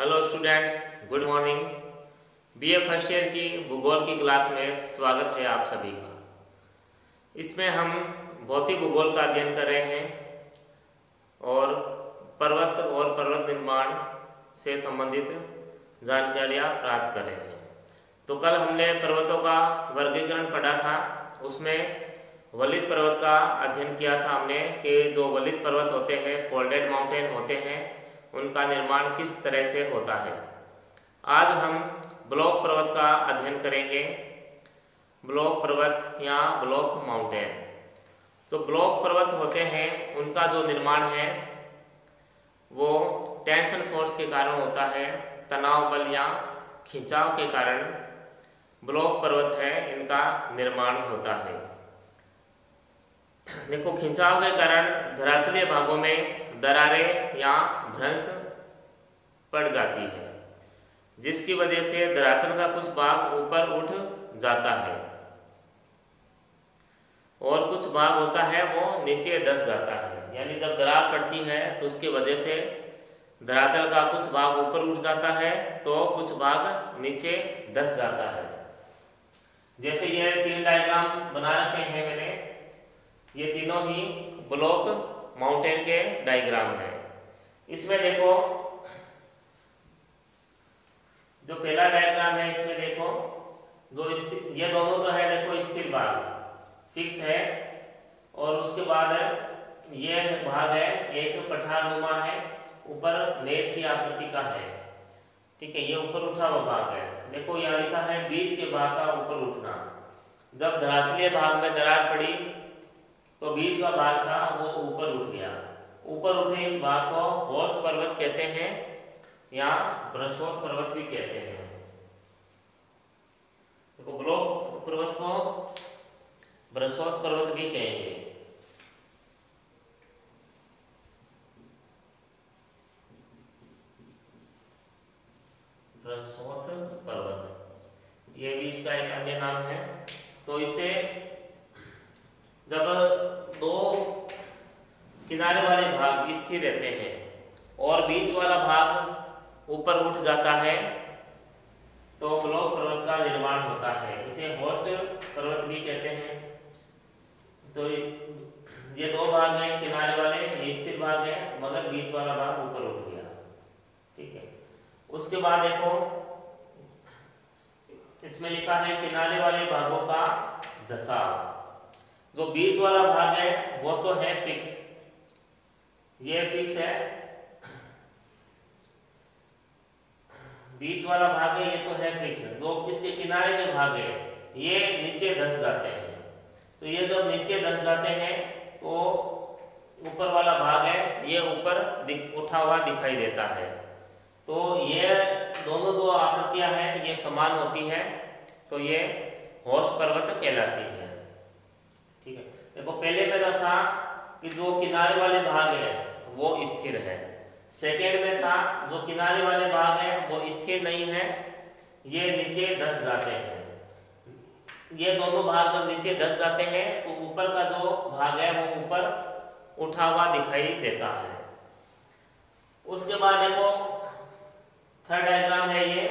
Hello students, good morning. BA first year की भूगोल की क्लास में स्वागत है आप सभी का। इसमें हम भौतिक भूगोल का अध्ययन कर रहे हैं और पर्वत निर्माण से संबंधित जानकारियाँ प्राप्त कर रहे हैं। तो कल हमने पर्वतों का वर्गीकरण पढ़ा था, उसमें वलित पर्वत का अध्ययन किया था हमने कि जो वलित पर्वत होते हैं, फोल्डेड माउंटेन होते हैं, उनका निर्माण किस तरह से होता है। आज हम ब्लॉक पर्वत का अध्ययन करेंगे। ब्लॉक पर्वत या ब्लॉक माउंटेन। तो ब्लॉक पर्वत होते हैं, उनका जो निर्माण है वो टेंशन फोर्स के कारण होता है, तनाव बल या खिंचाव के कारण ब्लॉक पर्वत है इनका निर्माण होता है। देखो, खिंचाव के कारण धरातलीय भागों में दरारें या भ्रंश पड़ जाती है, जिसकी वजह से धरातल का कुछ भाग ऊपर उठ जाता है और कुछ भाग होता है वो नीचे धंस जाता है। यानी जब दरार पड़ती है तो उसकी वजह से धरातल का कुछ भाग ऊपर उठ जाता है तो कुछ भाग नीचे धंस जाता है। जैसे ये तीन डायग्राम बना रखे हैं मैंने, ये तीनों ही ब्लॉक माउंटेन के डायग्राम है। इसमें देखो, जो पहला डायग्राम है इसमें देखो, जो ये दोनों तो है, देखो स्थिर भाग फिक्स है, और उसके बाद ये भाग है एक पठारनुमा है, ऊपर मेज की आकृति का है, ठीक है। ये ऊपर उठा हुआ भाग है। देखो यहाँ लिखा है बीच के भाग का ऊपर उठना। जब धरातलीय भाग में दरार पड़ी तो बीच का भाग था वो ऊपर उठ गया। ऊपर उठे इस भाग को होस्ट पर्वत कहते हैं या बृहस्पति पर्वत भी कहते हैं। देखो, ब्लॉक पर्वत को बृहस्पति पर्वत भी कहेंगे। बृहस्पति पर्वत ये भी इसका एक अन्य नाम है। तो इसे जब दो किनारे वाले भाग स्थिर रहते हैं और बीच वाला भाग ऊपर उठ जाता है तो ब्लॉक पर्वत का निर्माण होता है। इसे होस्ट पर्वत भी कहते हैं। तो ये दो भाग हैं किनारे वाले, ये स्थिर भाग है, मगर बीच वाला भाग ऊपर उठ गया, ठीक है। उसके बाद देखो, इसमें लिखा है किनारे वाले भागों का धसाव। जो बीच वाला भाग है वो तो है फिक्स, ये फिक्स है, बीच वाला भाग है ये तो है फिक्स। जो इसके किनारे के भाग है ये नीचे धंस जाते हैं। तो ये जब नीचे धंस जाते हैं तो ऊपर वाला भाग है ये ऊपर उठा हुआ दिखाई देता है। तो ये दोनों जो आकृतियां हैं ये समान होती है, तो ये होस्ट पर्वत कहलाती है, ठीक है। देखो, पहले में था कि जो किनारे वाले भाग है वो स्थिर है। सेकेंड में था जो किनारे वाले भाग है वो स्थिर नहीं है, ये नीचे धंस जाते हैं। ये दोनों भाग जब नीचे धंस जाते हैं तो ऊपर का जो भाग है वो ऊपर उठा हुआ दिखाई देता है। उसके बाद देखो, थर्ड डायग्राम है ये।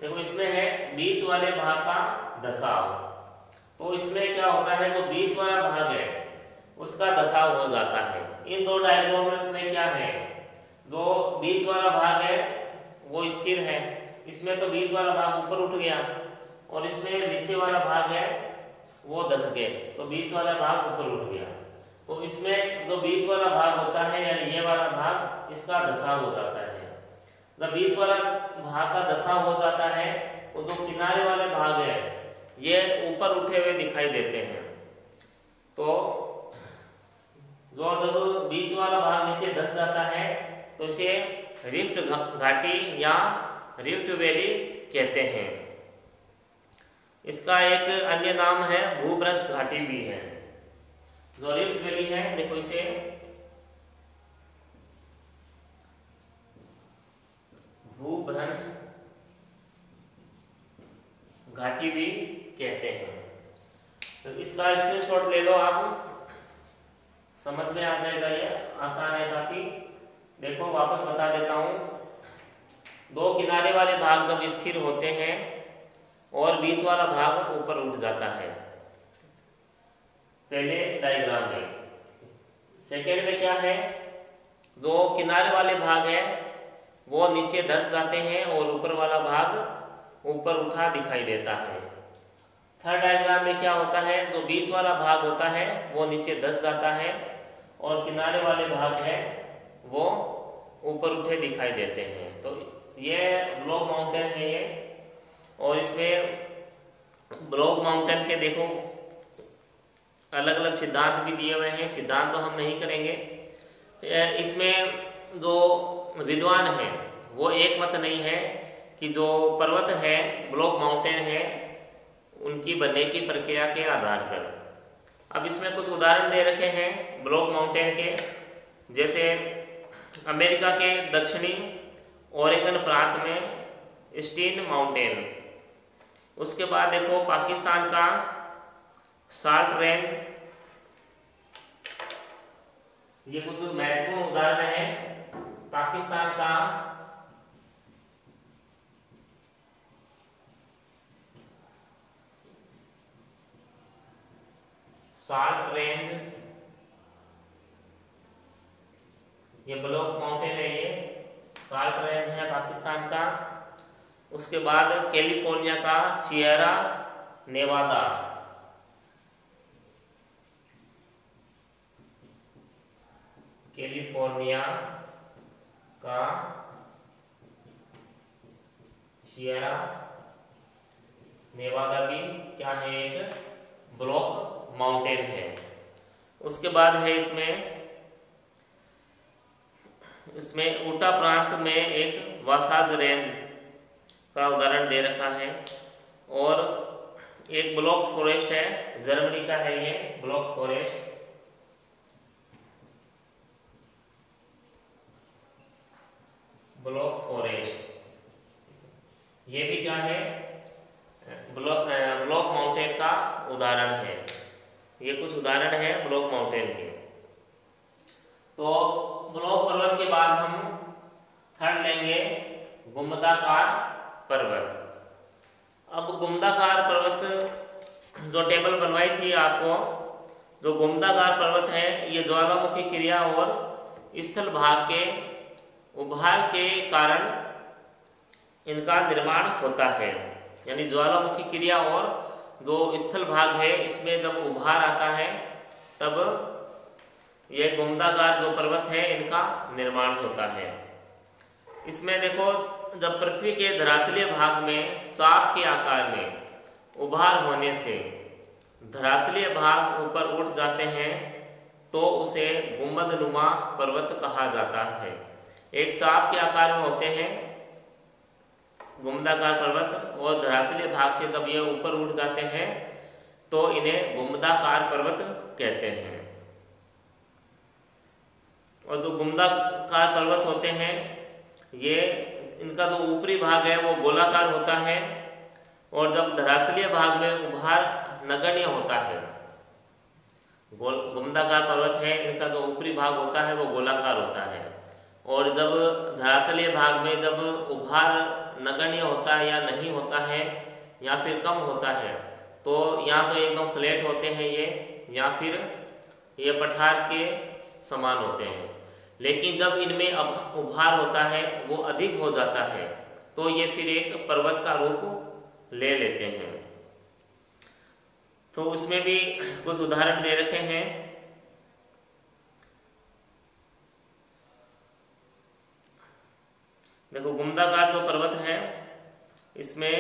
देखो, इसमें है बीच वाले भाग का धसाव। तो इसमें क्या होता है, जो बीच वाला भाग है उसका धसाव हो जाता है। इन दो डायग्राम में क्या है, जो बीच वाला भाग है वो स्थिर है, इसमें तो बीच वाला भाग ऊपर उठ गया, और इसमें नीचे वाला भाग है वो धस गए, तो बीच वाला भाग ऊपर उठ गया। तो इसमें जो बीच वाला भाग होता है यानी ये वाला भाग, इसका धसाव हो जाता है। जब बीच वाला भाग का धसाव हो जाता है तो जो किनारे वाले भाग है ये ऊपर उठे हुए दिखाई देते हैं। तो जो जब बीच वाला भाग नीचे धंस जाता है तो इसे रिफ्ट घाटी या रिफ्ट वैली कहते हैं। इसका एक अन्य नाम है भूभ्रंश घाटी भी है। जो रिफ्ट वैली है, देखो इसे भूभ्रंश घाटी भी कहते हैं। तो इसका स्क्रीनशॉट ले लो, आप समझ में आ जाएगा, ये आसान है काफी। देखो, वापस बता देता हूं। दो किनारे वाले भाग जब स्थिर होते हैं और बीच वाला भाग ऊपर उठ जाता है, पहले डायग्राम में। सेकेंड में क्या है, जो किनारे वाले भाग है वो नीचे धंस जाते हैं और ऊपर वाला भाग ऊपर उठा दिखाई देता है। थर्ड डायग्राम में क्या होता है, जो बीच वाला भाग होता है वो नीचे धंस जाता है और किनारे वाले भाग है वो ऊपर उठे दिखाई देते हैं। तो ये ब्लॉक माउंटेन है ये, और इसमें ब्लॉक माउंटेन के देखो अलग अलग सिद्धांत भी दिए हुए हैं, सिद्धांत तो हम नहीं करेंगे। इसमें जो विद्वान है वो एक मत नहीं है कि जो पर्वत है ब्लॉक माउंटेन है उनकी बनने की प्रक्रिया के आधार पर। अब इसमें कुछ उदाहरण दे रखे हैं ब्लॉक माउंटेन के, जैसे अमेरिका के दक्षिणी ओरेगन प्रांत में स्टीन माउंटेन, उसके बाद देखो पाकिस्तान का साल्ट रेंज, ये कुछ महत्वपूर्ण उदाहरण है। पाकिस्तान का साल्ट रेंज, ये ब्लॉक माउंटेन है, ये साल्ट रेंज है पाकिस्तान का। उसके बाद कैलिफोर्निया का सियरा नेवादा, कैलिफोर्निया का सियरा नेवादा भी क्या है, एक ब्लॉक माउंटेन है। उसके बाद है इसमें ऊटा प्रांत में एक वासाज रेंज का उदाहरण दे रखा है, और एक ब्लॉक फॉरेस्ट है, जर्मनी का है ये ब्लॉक फॉरेस्ट। ब्लॉक फॉरेस्ट ये भी क्या है, ब्लॉक माउंटेन का उदाहरण है। ये कुछ उदाहरण है ब्लॉक माउंटेन के। तो ब्लॉक पर्वत के बाद हम थर्ड लेंगे गुंबदाकार पर्वत। अब गुंबदाकार पर्वत जो टेबल बनवाई थी आपको, जो गुंबदाकार पर्वत है ये ज्वालामुखी क्रिया और स्थल भाग के उभार के कारण इनका निर्माण होता है। यानी ज्वालामुखी क्रिया और जो स्थल भाग है इसमें जब उभार आता है तब ये गुंबदाकार जो पर्वत है इनका निर्माण होता है। इसमें देखो जब पृथ्वी के धरातलीय भाग में चाप के आकार में उभार होने से धरातलीय भाग ऊपर उठ जाते हैं तो उसे गुंबदनुमा पर्वत कहा जाता है। एक चाप के आकार में होते हैं गुंबदाकार पर्वत और धरातलीय भाग से जब ये ऊपर उठ जाते हैं तो इन्हें गुंबदाकार पर्वत कहते हैं। और जो गुंबदाकार पर्वत होते हैं ये इनका जो ऊपरी भाग है वो गोलाकार होता है, और जब धरातलीय भाग में उभार नगण्य होता है, गुंबदाकार पर्वत है इनका जो ऊपरी भाग होता है वो गोलाकार होता है, और जब धरातलीय भाग में जब उभार नगण्य होता है या नहीं होता है या फिर कम होता है तो या तो एकदम फ्लैट होते हैं ये, या फिर ये पठार के समान होते हैं। लेकिन जब इनमें उभार होता है वो अधिक हो जाता है तो ये फिर एक पर्वत का रूप ले लेते हैं। तो उसमें भी कुछ उदाहरण दे रखे हैं। देखो गुंबदाकार जो पर्वत है इसमें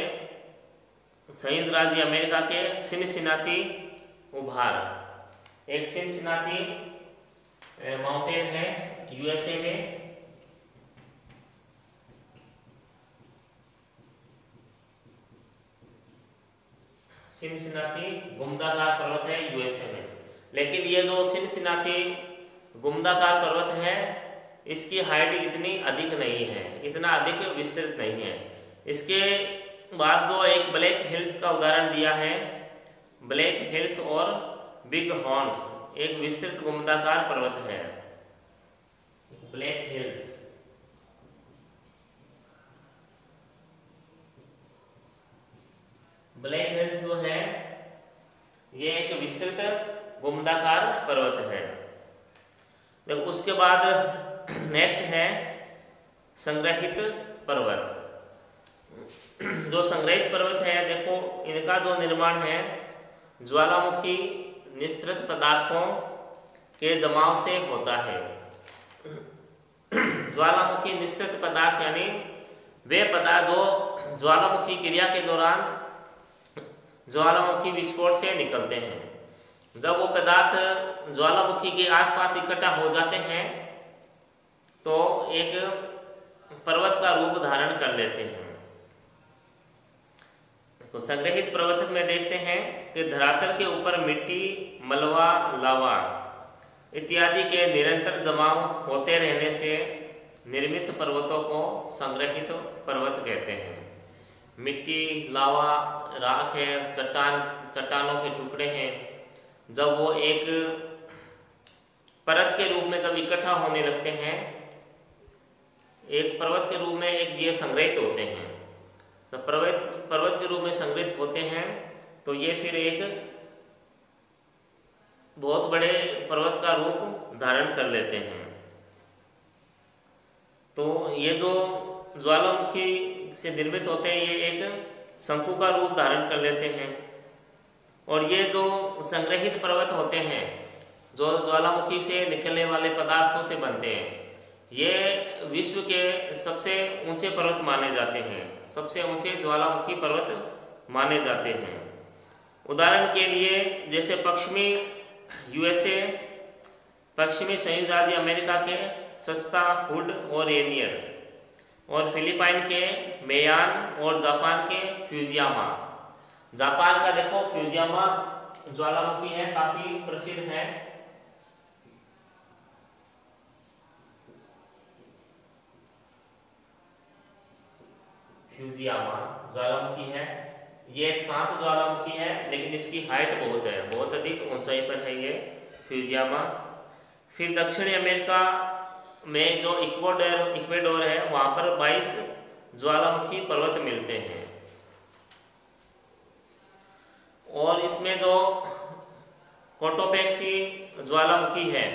संयुक्त राज्य अमेरिका के सिनसिनाटी उभार, एक सिनसिनाटी माउंटेन है यूएसए में, सिनसिनाटी गुंबदाकार पर्वत है यूएसए में। लेकिन ये जो सिनसिनाटी गुंबदाकार पर्वत है इसकी हाइट इतनी अधिक नहीं है, इतना अधिक विस्तृत नहीं है। इसके बाद जो एक ब्लैक हिल्स का उदाहरण दिया है, ब्लैक हिल्स और बिग हॉर्न्स एक विस्तृत गुंबदाकार पर्वत है, ब्लैक हिल्स विस्तृत घुमदाकार पर्वत है। देखो उसके बाद नेक्स्ट है संग्रहित पर्वत। जो संग्रहित पर्वत है, देखो इनका जो निर्माण है ज्वालामुखी निस्तृत पदार्थों के जमाव से होता है। ज्वालामुखी निस्तृत पदार्थ यानी वे पदार्थ जो ज्वालामुखी क्रिया के दौरान ज्वालामुखी विस्फोट से निकलते हैं। जब वो पदार्थ ज्वालामुखी के आसपास इकट्ठा हो जाते हैं तो एक पर्वत का रूप धारण कर लेते हैं। तो संग्रहित पर्वत में देखते हैं कि धरातल के ऊपर मिट्टी, मलबा, लावा इत्यादि के निरंतर जमाव होते रहने से निर्मित पर्वतों को संग्रहित पर्वत कहते हैं। मिट्टी, लावा, राख है, चट्टानों के टुकड़े हैं, जब वो एक परत के रूप में जब इकट्ठा होने लगते हैं, एक पर्वत के रूप में एक ये संग्रहित होते हैं। तो पर्वत के रूप में संग्रहित होते हैं तो ये फिर एक बहुत बड़े पर्वत का रूप धारण कर लेते हैं। तो ये जो ज्वालामुखी से निर्मित होते हैं ये एक शंकु का रूप धारण कर लेते हैं। और ये जो संग्रहित पर्वत होते हैं जो ज्वालामुखी से निकलने वाले पदार्थों से बनते हैं, ये विश्व के सबसे ऊंचे पर्वत माने जाते हैं, सबसे ऊंचे ज्वालामुखी पर्वत माने जाते हैं। उदाहरण के लिए जैसे पश्चिमी यूएसए, पश्चिमी संयुक्त राज्य अमेरिका के सस्ता, हुड और रेनियर, और फिलीपाइन के मेयान और जापान के फ्यूजियामा। जापान का देखो फ्यूजियामा ज्वालामुखी है, काफी प्रसिद्ध है। फ्यूजियामा ज्वालामुखी है, ये एक शांत ज्वालामुखी है लेकिन इसकी हाइट बहुत है, बहुत अधिक ऊंचाई पर है ये फ्यूजियामा। फिर दक्षिणी अमेरिका में जो इक्वेडोर है वहां पर 22 ज्वालामुखी पर्वत मिलते हैं। और इसमें जो कोटोपेक्सी ज्वालामुखी है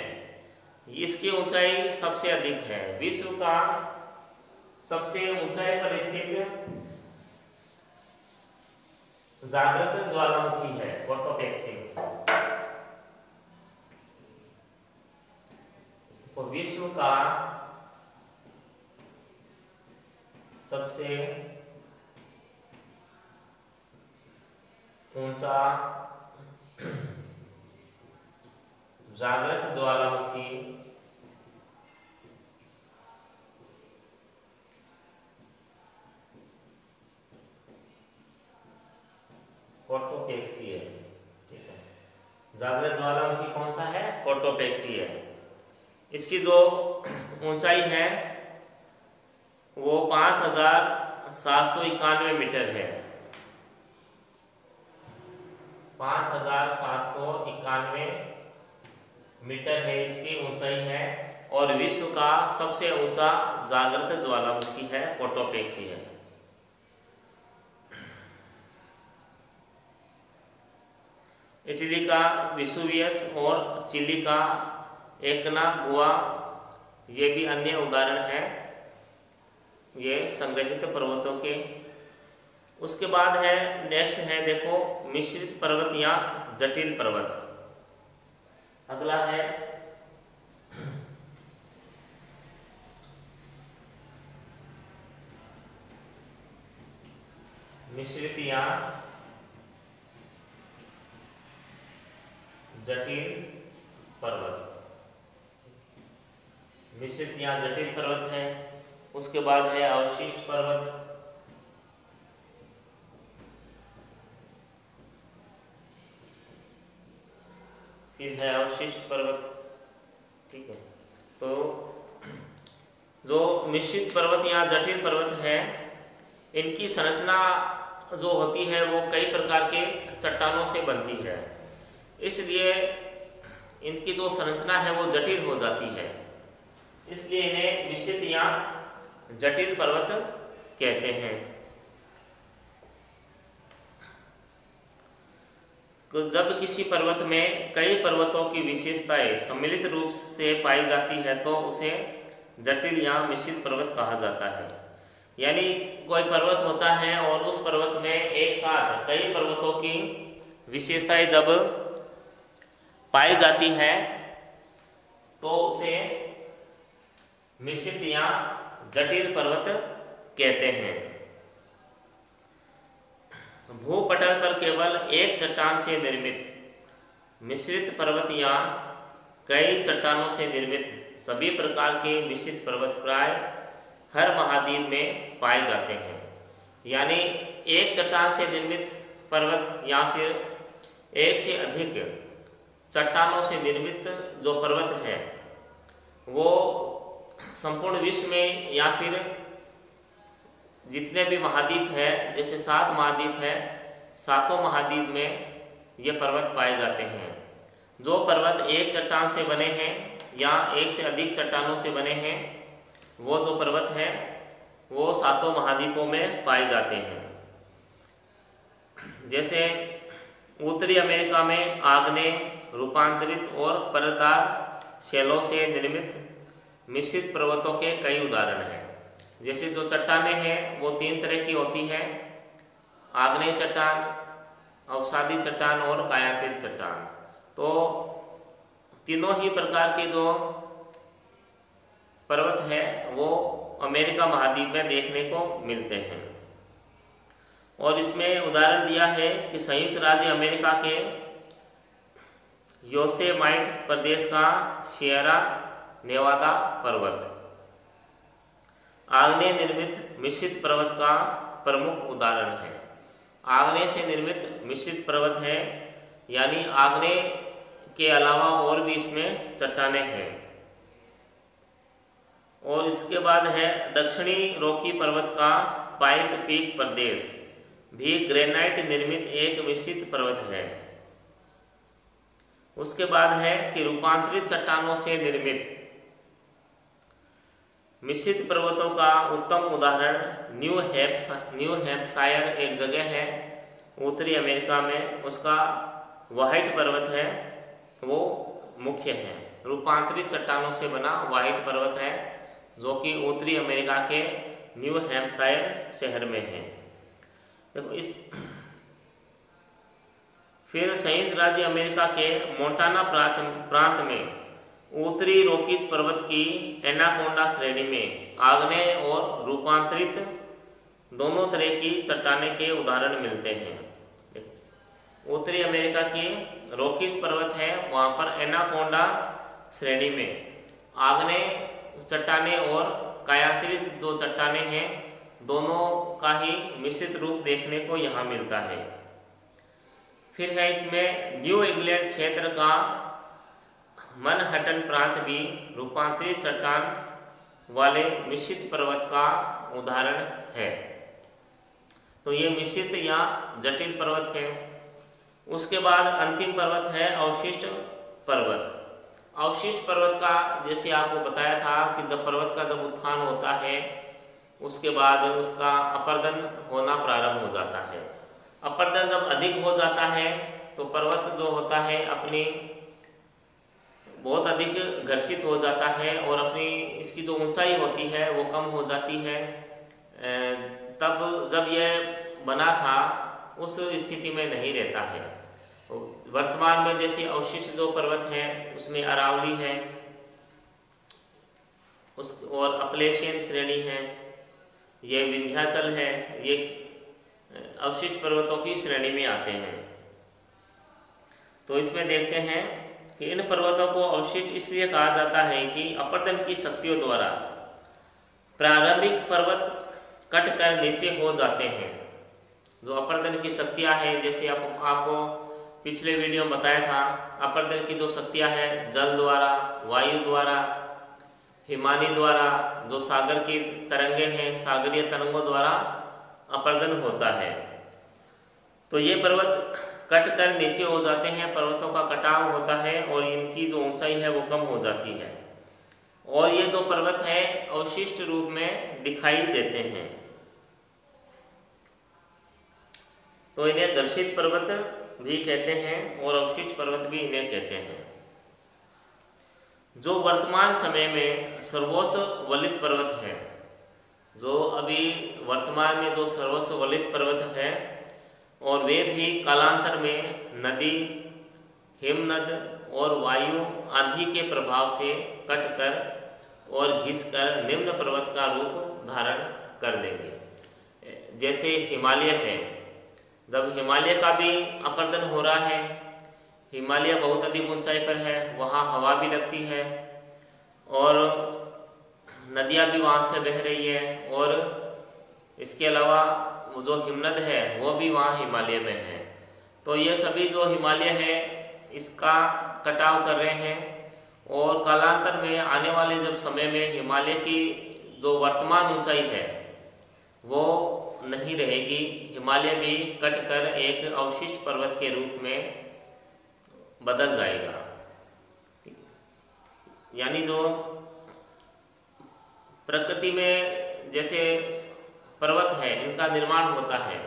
इसकी ऊंचाई सबसे अधिक है। विश्व का सबसे ऊंचाई पर स्थित जागृत ज्वालामुखी है कोटोपेक्सी। तो विश्व का सबसे ऊंचा जागृत ज्वालामुखी कोटोपेक्सी है। ठीक है, जागृत ज्वालामुखी कौन सा है? कोटोपेक्सी है। इसकी जो ऊंचाई है वो 5791 मीटर है। 5791 मीटर है इसकी ऊंचाई है। और विश्व का सबसे ऊंचा जागृत ज्वालामुखी है कोटोपेक्सी है। इटली का विसुवियस और चिली का एकनागुआ ये भी अन्य उदाहरण है ये संग्रहित पर्वतों के। उसके बाद है नेक्स्ट है देखो मिश्रित पर्वत या जटिल पर्वत। अगला है मिश्रित या जटिल पर्वत। मिश्रित या जटिल पर्वत है। उसके बाद है अवशिष्ट पर्वत। फिर है अवशिष्ट पर्वत। ठीक है, तो जो मिश्रित पर्वत या जटिल पर्वत है इनकी संरचना जो होती है वो कई प्रकार के चट्टानों से बनती है, इसलिए इनकी जो संरचना है वो जटिल हो जाती है, इसलिए इन्हें मिश्रित या जटिल पर्वत कहते हैं। जब किसी पर्वत में कई पर्वतों की विशेषताएं सम्मिलित रूप से पाई जाती है तो उसे जटिल या मिश्रित पर्वत कहा जाता है। यानी कोई पर्वत होता है और उस पर्वत में एक साथ कई पर्वतों की विशेषताएं जब पाई जाती है तो उसे मिश्रित या जटिल पर्वत कहते हैं। भूपटल पर केवल एक चट्टान से निर्मित मिश्रित पर्वत या कई चट्टानों से निर्मित सभी प्रकार के मिश्रित पर्वत प्राय हर महाद्वीप में पाए जाते हैं। यानी एक चट्टान से निर्मित पर्वत या फिर एक से अधिक चट्टानों से निर्मित जो पर्वत है वो संपूर्ण विश्व में या फिर जितने भी महाद्वीप है, जैसे 7 महाद्वीप है, 7 महाद्वीप में ये पर्वत पाए जाते हैं। जो पर्वत एक चट्टान से बने हैं या एक से अधिक चट्टानों से बने हैं वो जो पर्वत है वो 7 महाद्वीपों में पाए जाते हैं। जैसे उत्तरी अमेरिका में आग्नेय, रूपांतरित और परतदार शैलों से निर्मित मिश्रित पर्वतों के कई उदाहरण हैं। जैसे जो चट्टानें हैं वो 3 तरह की होती है, आग्नेय चट्टान, अवसादी चट्टान और कायांतरित चट्टान। तो तीनों ही प्रकार के जो पर्वत है वो अमेरिका महाद्वीप में देखने को मिलते हैं। और इसमें उदाहरण दिया है कि संयुक्त राज्य अमेरिका के योसेमाइट प्रदेश का सियरा नेवादा पर्वत आग्नेय निर्मित मिश्रित पर्वत का प्रमुख उदाहरण है। आग्नेय से निर्मित मिश्रित पर्वत है, यानी आग्नेय के अलावा और भी इसमें चट्टानें हैं। और इसके बाद है दक्षिणी रॉकी पर्वत का पाइक पीक प्रदेश भी ग्रेनाइट निर्मित एक मिश्रित पर्वत है। उसके बाद है कि रूपांतरित चट्टानों से निर्मित मिश्रित पर्वतों का उत्तम उदाहरण न्यू हैम्पशायर एक जगह है उत्तरी अमेरिका में, उसका व्हाइट पर्वत है वो मुख्य है। रूपांतरित चट्टानों से बना व्हाइट पर्वत है जो कि उत्तरी अमेरिका के न्यू हैम्पशायर शहर में है। देखो फिर संयुक्त राज्य अमेरिका के मोंटाना प्रांत में उत्तरी रॉकीज पर्वत की एनाकोंडा श्रेणी में आग्नेय और रूपांतरित दोनों तरह की चट्टानें के उदाहरण मिलते हैं। उत्तरी अमेरिका की रॉकीज पर्वत है, वहाँ पर एनाकोंडा श्रेणी में आग्नेय चट्टानें और कायांतरित जो चट्टानें हैं दोनों का ही मिश्रित रूप देखने को यहाँ मिलता है। फिर है इसमें न्यू इंग्लैंड क्षेत्र का मनहट्टन प्रांत भी रूपांतरित चट्टान वाले मिश्रित पर्वत का उदाहरण है। तो ये मिश्रित या जटिल पर्वत है। उसके बाद अंतिम पर्वत है अवशिष्ट पर्वत। अवशिष्ट पर्वत का जैसे आपको बताया था कि जब पर्वत का जब उत्थान होता है उसके बाद उसका अपर्दन होना प्रारंभ हो जाता है। अपर्दन जब अधिक हो जाता है तो पर्वत जो होता है अपनी बहुत अधिक घर्षित हो जाता है और अपनी इसकी जो ऊंचाई होती है वो कम हो जाती है। तब जब यह बना था उस स्थिति में नहीं रहता है। वर्तमान में जैसे अवशिष्ट जो पर्वत है उसमें अरावली है और अपलेशियन श्रेणी है, ये विंध्याचल है, ये अवशिष्ट पर्वतों की श्रेणी में आते हैं। तो इसमें देखते हैं कि इन पर्वतों को अवशिष्ट इसलिए कहा जाता है कि अपर्दन की शक्तियों द्वारा प्रारंभिक पर्वत कट कर नीचे हो जाते हैं। जो अपर्दन की शक्तियां हैं, जैसे आपको पिछले वीडियो में बताया था, अपर्दन की जो शक्तियां हैं जल द्वारा, वायु द्वारा, हिमानी द्वारा, जो सागर की तरंगे हैं, सागरीय तरंगों द्वारा अपर्दन होता है। तो ये पर्वत कट कर नीचे हो जाते हैं, पर्वतों का कटाव होता है और इनकी जो ऊंचाई है वो कम हो जाती है और ये जो पर्वत है अवशिष्ट रूप में दिखाई देते हैं। तो इन्हें घर्षित पर्वत भी कहते हैं और अवशिष्ट पर्वत भी इन्हें कहते हैं। जो वर्तमान समय में सर्वोच्च वलित पर्वत है, जो अभी वर्तमान में जो सर्वोच्च वलित पर्वत है, और वे भी कालांतर में नदी, हिमनद और वायु आंधी के प्रभाव से कटकर और घिसकर निम्न पर्वत का रूप धारण कर देंगे। जैसे हिमालय है, जब हिमालय का भी अपर्दन हो रहा है, हिमालय बहुत अधिक ऊंचाई पर है, वहाँ हवा भी लगती है और नदियाँ भी वहाँ से बह रही है, और इसके अलावा जो हिमनद है वो भी वहाँ हिमालय में है। तो ये सभी जो हिमालय है इसका कटाव कर रहे हैं, और कालांतर में आने वाले जब समय में हिमालय की जो वर्तमान ऊंचाई है वो नहीं रहेगी, हिमालय भी कटकर एक अवशिष्ट पर्वत के रूप में बदल जाएगा। यानी जो प्रकृति में जैसे पर्वत है इनका निर्माण होता है,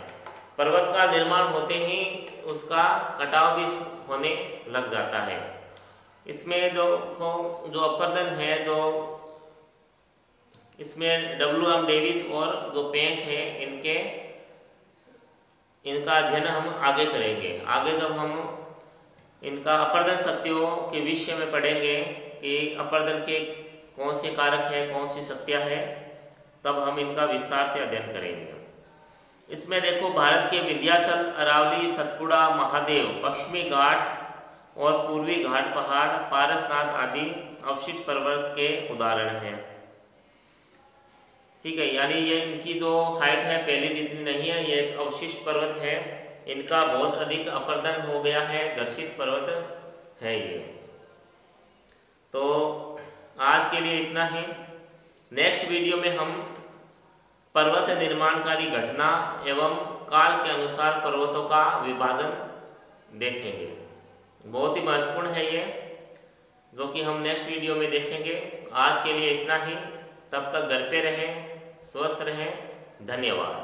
पर्वत का निर्माण होते ही उसका कटाव भी होने लग जाता है। इसमें जो अपर्दन है, जो इसमें WM डेविस और जो पेंक है इनका अध्ययन हम आगे करेंगे। आगे जब हम इनका अपर्दन शक्तियों के विषय में पढ़ेंगे कि अपर्दन के कौन से कारक है, कौन सी शक्तियाँ हैं, तब हम इनका विस्तार से अध्ययन करेंगे। इसमें देखो भारत के विंध्याचल, अरावली, सतपुड़ा, महादेव, पश्चिमी घाट और पूर्वी घाट पहाड़, पारसनाथ आदि अवशिष्ट पर्वत के उदाहरण हैं। ठीक है, यानी ये इनकी जो हाइट है पहले जितनी नहीं है, ये एक अवशिष्ट पर्वत है, इनका बहुत अधिक अपर्दन हो गया है, घर्षित पर्वत है ये। तो आज के लिए इतना ही। नेक्स्ट वीडियो में हम पर्वत निर्माणकारी घटना एवं काल के अनुसार पर्वतों का विभाजन देखेंगे। बहुत ही महत्वपूर्ण है ये, जो कि हम नेक्स्ट वीडियो में देखेंगे। आज के लिए इतना ही, तब तक घर पे रहें, स्वस्थ रहें, धन्यवाद।